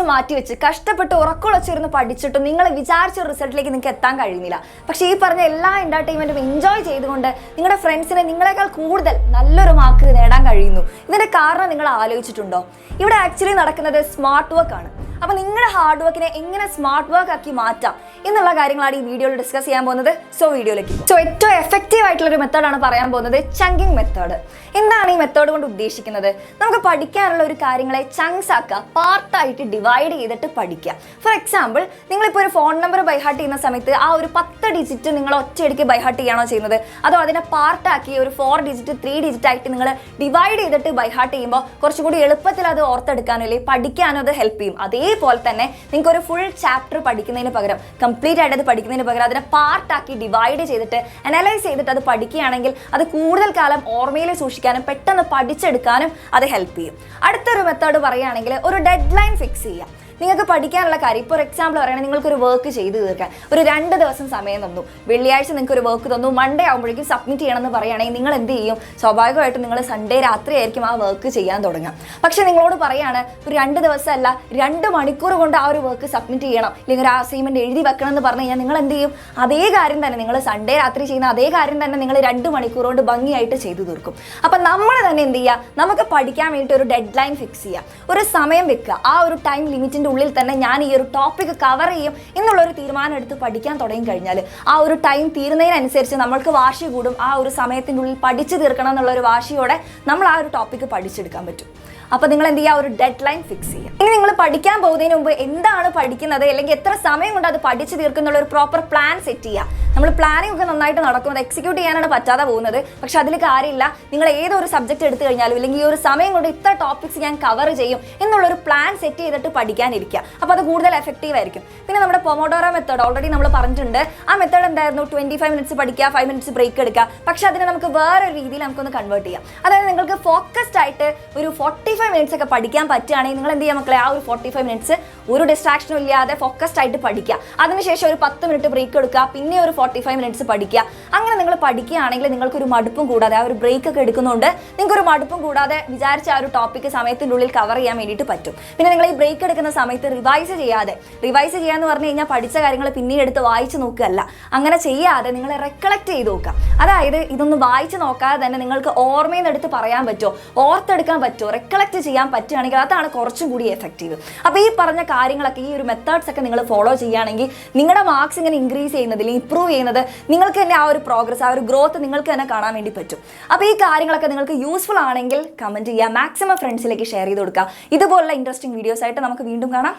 ദിവസം മാറ്റി വെച്ച് കഷ്ടപ്പെട്ട് ഉറക്കുളച്ചിരുന്ന് പഠിച്ചിട്ടും നിങ്ങൾ വിചാരിച്ച റിസൾട്ടിലേക്ക് നിങ്ങൾക്ക് എത്താൻ കഴിയുന്നില്ല. പക്ഷേ ഈ പറഞ്ഞ എല്ലാ എൻ്റർടൈൻമെൻറ്റും എൻജോയ് ചെയ്തുകൊണ്ട് നിങ്ങളുടെ ഫ്രണ്ട്സിന് നിങ്ങളെക്കാൾ കൂടുതൽ നല്ലൊരു മാർക്ക് നേടാൻ കഴിയുന്നു. ഇതിൻ്റെ കാരണം നിങ്ങൾ ആലോചിച്ചിട്ടുണ്ടോ? ഇവിടെ ആക്ച്വലി നടക്കുന്നത് സ്മാർട്ട് വർക്ക് ആണ്. അപ്പോൾ നിങ്ങളുടെ ഹാർഡ് വർക്കിനെ എങ്ങനെ സ്മാർട്ട് വർക്ക് ആക്കി മാറ്റാം എന്നുള്ള കാര്യങ്ങളാണ് ഈ വീഡിയോയിൽ ഡിസ്കസ് ചെയ്യാൻ പോകുന്നത്. വീഡിയോയിലേക്ക് ഏറ്റവും എഫക്റ്റീവ് ആയിട്ടുള്ളൊരു മെത്തേഡാണ് പറയാൻ പോകുന്നത്, ചങ്കിങ് മെത്തേഡ്. എന്താണ് ഈ മെത്തേഡ് കൊണ്ട് ഉദ്ദേശിക്കുന്നത്? നമുക്ക് പഠിക്കാനുള്ള ഒരു കാര്യങ്ങളെ ചങ്ക്സ് ആക്കുക, പാർട്ടായിട്ട് ഡിവൈഡ് ചെയ്തിട്ട് പഠിക്കുക. ഫോർ എക്സാമ്പിൾ, നിങ്ങളിപ്പോൾ ഒരു ഫോൺ നമ്പർ ബൈഹാർട്ട് ചെയ്യുന്ന സമയത്ത് ആ ഒരു 10 ഡിജിറ്റ് നിങ്ങൾ ഒറ്റയടിക്ക് ബൈഹാർട്ട് ചെയ്യാണോ ചെയ്യുന്നത്, അതോ അതിനെ പാർട്ടാക്കി ഒരു 4 ഡിജിറ്റ് 3 ഡിജിറ്റ് ആയിട്ട് നിങ്ങൾ ഡിവൈഡ് ചെയ്തിട്ട് ബൈഹാർട്ട് ചെയ്യുമ്പോൾ കുറച്ചുകൂടി എളുപ്പത്തിൽ അത് ഓർത്തെടുക്കാനോ അല്ലെങ്കിൽ പഠിക്കാനോ അത് ഹെൽപ്പ് ചെയ്യും. അതേപോലെ തന്നെ നിങ്ങൾക്ക് ഒരു ഫുൾ ചാപ്റ്റർ പഠിക്കുന്നതിന് പകരം, കംപ്ലീറ്റ് ആയിട്ട് അത് പഠിക്കുന്നതിന് പകരം അതിനെ പാർട്ടാക്കി ഡിവൈഡ് ചെയ്തിട്ട് അനലൈസ് ചെയ്തിട്ട് അത് പഠിക്കുകയാണെങ്കിൽ അത് കൂടുതൽ കാലം ഓർമ്മയിൽ സൂക്ഷിക്കാനും പെട്ടെന്ന് പഠിച്ചെടുക്കാനും അത് ഹെൽപ്പ് ചെയ്യും. അടുത്തൊരു മെത്തേഡ് പറയുകയാണെങ്കിൽ ഒരു ഡെഡ് ലൈൻ ഫിക്സ് ചെയ്യുക. നിങ്ങൾക്ക് പഠിക്കാനുള്ള കാര്യം, ഇപ്പോൾ ഒരു എക്സാമ്പിൾ പറയുകയാണെങ്കിൽ നിങ്ങൾക്കൊരു വർക്ക് ചെയ്ത് തീർക്കാൻ ഒരു 2 ദിവസം സമയം തന്നു. വെള്ളിയാഴ്ച നിങ്ങൾക്ക് ഒരു വർക്ക് തന്നു, മൺഡേ ആകുമ്പോഴേക്കും സബ്മിറ്റ് ചെയ്യണമെന്ന് പറയുകയാണെങ്കിൽ നിങ്ങൾ എന്ത് ചെയ്യും? സ്വാഭാവികമായിട്ടും നിങ്ങൾ സൺഡേ രാത്രി ആയിരിക്കും ആ വർക്ക് ചെയ്യാൻ തുടങ്ങുക. പക്ഷേ നിങ്ങളോട് പറയുകയാണ് ഒരു 2 ദിവസമല്ല 2 മണിക്കൂർ കൊണ്ട് ആ ഒരു വർക്ക് സബ്മിറ്റ് ചെയ്യണം, അല്ലെങ്കിൽ ഒരു അസൈൻമെൻറ്റ് എഴുതി വെക്കണം എന്ന് പറഞ്ഞു കഴിഞ്ഞാൽ നിങ്ങൾ എന്ത് ചെയ്യും? അതേ കാര്യം തന്നെ നിങ്ങൾ സൺഡേ രാത്രി ചെയ്യുന്ന അതേ കാര്യം തന്നെ നിങ്ങൾ 2 മണിക്കൂർ കൊണ്ട് ഭംഗിയായിട്ട് ചെയ്തു തീർക്കും. അപ്പം നമ്മൾ തന്നെ എന്ത് ചെയ്യുക? നമുക്ക് പഠിക്കാൻ വേണ്ടിയിട്ട് ഒരു ഡെഡ് ലൈൻ ഫിക്സ് ചെയ്യുക, ഒരു സമയം വെക്കുക. ആ ഒരു ടൈം ലിമിറ്റിൻ്റെ ഉള്ളിൽ തന്നെ ഞാൻ ഈ ഒരു ടോപ്പിക് കവർ ചെയ്യും എന്നുള്ളൊരു തീരുമാനം എടുത്ത് പഠിക്കാൻ തുടങ്ങി കഴിഞ്ഞാൽ ആ ഒരു ടൈം തീരുന്നതിനനുസരിച്ച് നമ്മൾക്ക് വാശി കൂടും. ആ ഒരു സമയത്തിൻ്റെ ഉള്ളിൽ പഠിച്ചു തീർക്കണം എന്നുള്ളൊരു വാശിയോടെ നമ്മൾ ആ ഒരു ടോപ്പിക്ക് പഠിച്ചെടുക്കാൻ പറ്റും. അപ്പോൾ നിങ്ങൾ എന്ത് ചെയ്യുക? ഒരു ഡെഡ് ലൈൻ ഫിക്സ് ചെയ്യുക. ഇനി നിങ്ങൾ പഠിക്കാൻ പോകുന്നതിന് മുമ്പ് എന്താണ് പഠിക്കുന്നത്, അല്ലെങ്കിൽ എത്ര സമയം കൊണ്ട് അത് പഠിച്ചു തീർക്കുന്നുള്ള ഒരു പ്രോപ്പർ പ്ലാൻ സെറ്റ് ചെയ്യുക. നമ്മൾ പ്ലാനിംഗ് ഒക്കെ നന്നായിട്ട് നടക്കും, അത് എക്സിക്യൂട്ട് ചെയ്യാനാണ് പറ്റാതെ പോകുന്നത്. പക്ഷെ അതിൽ കാര്യമില്ല. നിങ്ങൾ ഏതൊരു സബ്ജക്റ്റ് എടുത്തു കഴിഞ്ഞാലും അല്ലെങ്കിൽ ഈ ഒരു സമയം കൊണ്ട് ഇത്ര ടോപ്പിക്സ് ഞാൻ കവർ ചെയ്യും എന്നുള്ളൊരു പ്ലാൻ സെറ്റ് ചെയ്തിട്ട് പഠിക്കാനിരിക്കുക. അപ്പോൾ അത് കൂടുതൽ എഫക്റ്റീവ് ആയിരിക്കും. പിന്നെ നമ്മുടെ പൊമോഡോറോ മെത്തേഡ് ഓൾറെഡി നമ്മൾ പറഞ്ഞിട്ടുണ്ട്. ആ മെത്തേഡ് എന്തായിരുന്നു? 25 മിനിറ്റ്സ് പഠിക്കുക, 5 മിനിറ്റ്സ് ബ്രേക്ക് എടുക്കുക. പക്ഷെ അതിനെ നമുക്ക് വേറൊരു രീതിയിൽ നമുക്കൊന്ന് കൺവേർട്ട് ചെയ്യാം. അതായത് നിങ്ങൾക്ക് ഫോക്കസ്ഡ് ആയിട്ട് ഒരു 45 മിനിറ്റ്സ് ഒക്കെ പഠിക്കാൻ പറ്റുകയാണെങ്കിൽ നിങ്ങൾ എന്ത് ചെയ്യുക മക്കളെ? ആ ഒരു 45 മിനിറ്റ്സ് ഒരു ഡിസ്ട്രാക്ഷനും ഇല്ലാതെ ഫോക്കസ്ഡ് ആയിട്ട് പഠിക്കുക. അതിനുശേഷം ഒരു 10 മിനിറ്റ് ബ്രേക്ക് എടുക്കുക, പിന്നെ ഒരു 45 മിനിറ്റ്സ് പഠിക്കുക. അങ്ങനെ നിങ്ങൾ പഠിക്കുകയാണെങ്കിൽ നിങ്ങൾക്കൊരു മടുപ്പും കൂടാതെ, ആ ഒരു ബ്രേക്ക് ഒക്കെ എടുക്കുന്നതുകൊണ്ട് നിങ്ങൾക്കൊരു മടുപ്പും കൂടാതെ വിചാരിച്ച ആ ഒരു ടോപ്പിക്ക് സമയത്തിൻ്റെ ഉള്ളിൽ കവർ ചെയ്യാൻ വേണ്ടിയിട്ട് പറ്റും. പിന്നെ നിങ്ങൾ ഈ ബ്രേക്ക് എടുക്കുന്ന സമയത്ത് റിവൈസ് ചെയ്യാന്ന് പറഞ്ഞു കഴിഞ്ഞാൽ പഠിച്ച കാര്യങ്ങൾ പിന്നീട് എടുത്ത് വായിച്ച് നോക്കുകയല്ല. അങ്ങനെ ചെയ്യാതെ നിങ്ങൾ റെക്കലക്ട് ചെയ്ത് നോക്കുക. അതായത് ഇതൊന്നും വായിച്ച് നോക്കാതെ തന്നെ നിങ്ങൾക്ക് ഓർമ്മയിൽ നിന്ന് എടുത്ത് പറയാൻ പറ്റുമോ, ഓർത്തെടുക്കാൻ പറ്റുമോ, റെക്കലക്ട് ചെയ്യാൻ പറ്റുകയാണെങ്കിൽ അതാണ് കുറച്ചും കൂടി എഫക്റ്റീവ്. അപ്പോൾ ഈ പറഞ്ഞ കാര്യങ്ങളൊക്കെ, ഈ ഒരു മെത്തേഡ്സ് ഒക്കെ നിങ്ങൾ ഫോളോ ചെയ്യുകയാണെങ്കിൽ നിങ്ങളുടെ മാർക്സ് ഇങ്ങനെ ഇൻക്രീസ് ചെയ്യുന്നതിൽ, ഇംപ്രൂവ് ചെയ്യുന്നത് നിങ്ങൾക്ക് തന്നെ ആ ഒരു പ്രോഗ്രസ്, ആ ഒരു ഗ്രോത്ത് നിങ്ങൾക്ക് തന്നെ കാണാൻ വേണ്ടി പറ്റും. അപ്പോൾ ഈ കാര്യങ്ങളൊക്കെ നിങ്ങൾക്ക് യൂസ്ഫുൾ ആണെങ്കിൽ കമൻറ്റ് ചെയ്യുക, മാക്സിമം ഫ്രണ്ട്സിലേക്ക് ഷെയർ ചെയ്ത് കൊടുക്കുക. ഇതുപോലുള്ള ഇൻട്രസ്റ്റിംഗ് വീഡിയോസ് ആയിട്ട് നമുക്ക് വീണ്ടും കാണാം.